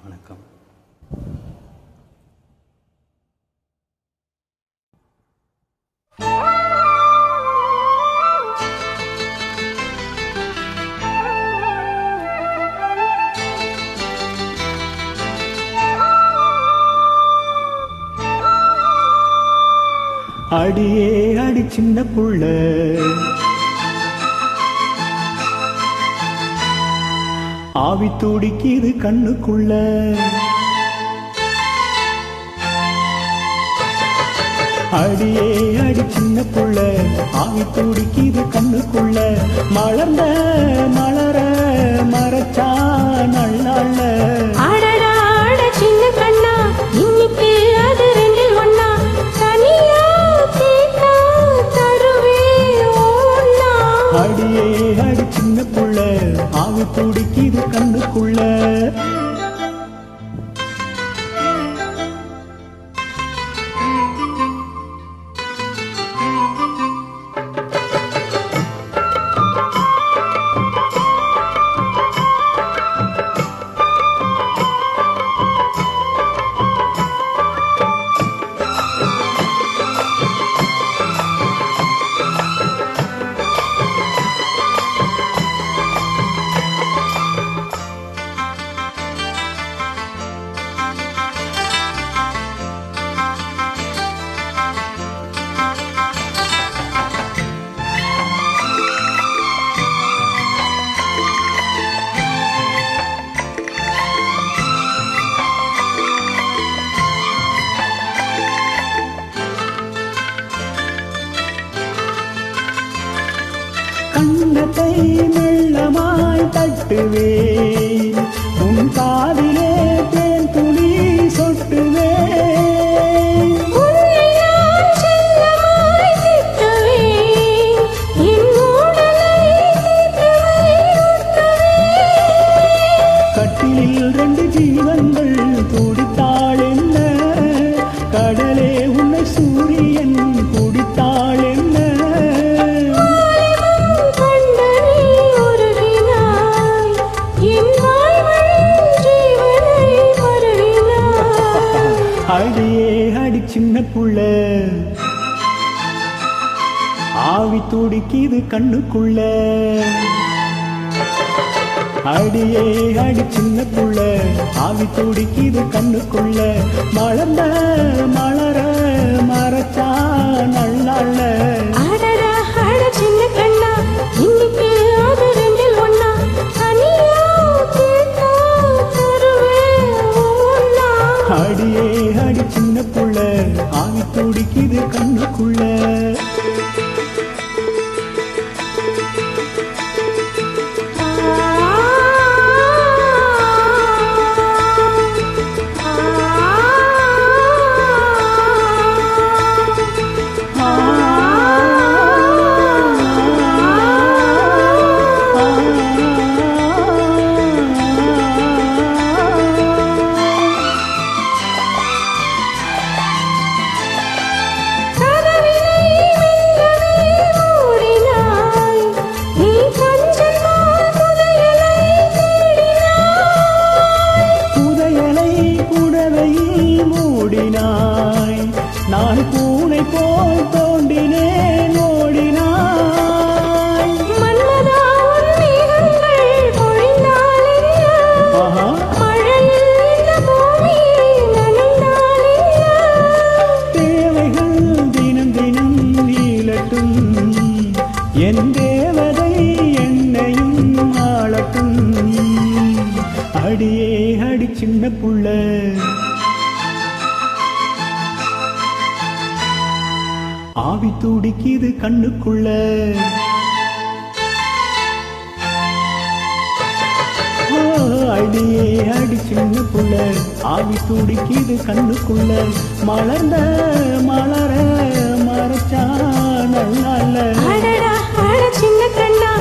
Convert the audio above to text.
வணக்கம். அடியே அடி சின்ன புள்ள, ஆவி துடிக்குது கண்ணுக்குள்ள. அடியே அடி சின்ன புள்ள, ஆவி துடிக்குது கண்ணுக்குள்ள. மலர்ந்த மலர மறைச்சா நல்லால. அடியே அடி சின்ன புள்ள, ஆவி துடிக்குது கண்ணுக்குள்ள. கண்ணத்தை மெல்லமாய் தட்டுவேன், உன் காதிலே தேன் துளி சொட்டுவேன். கட்டிலில் 2 ஜீவன்கள் துடித்தாள் என்ன, கடலே உன்னை சூரியன் குடித்தாள் என்ன. அடியே அடி சின்ன புள்ள, ஆவி துடிக்குது கண்ணுக்குள்ள. அடியே அடி சின்ன புள்ள, ஆவி துடிக்குது கண்ணுக்குள்ள. மலர்ந்த மலர மறைச்சா நல்லால. அடியே அடி சின்ன புள்ள, ஆவி துடிக்குது கண்ணுக்குள்ள. நான் பூனை போல் தோண்டினேன் ஓடினாய். தேவைகள் தினம் தினம் நீளட்டும், என் தேவதை என்னையும் ஆளட்டும். அடியே அடி சின்ன புள்ள, ஆவி துடிக்குது கண்ணுக்குள்ள. அடியே அடி சின்ன புள்ள, ஆவி துடிக்குது கண்ணுக்குள்ள. மலர்ந்த மலர மறைச்சா நல்லால. சின்ன கண்ணா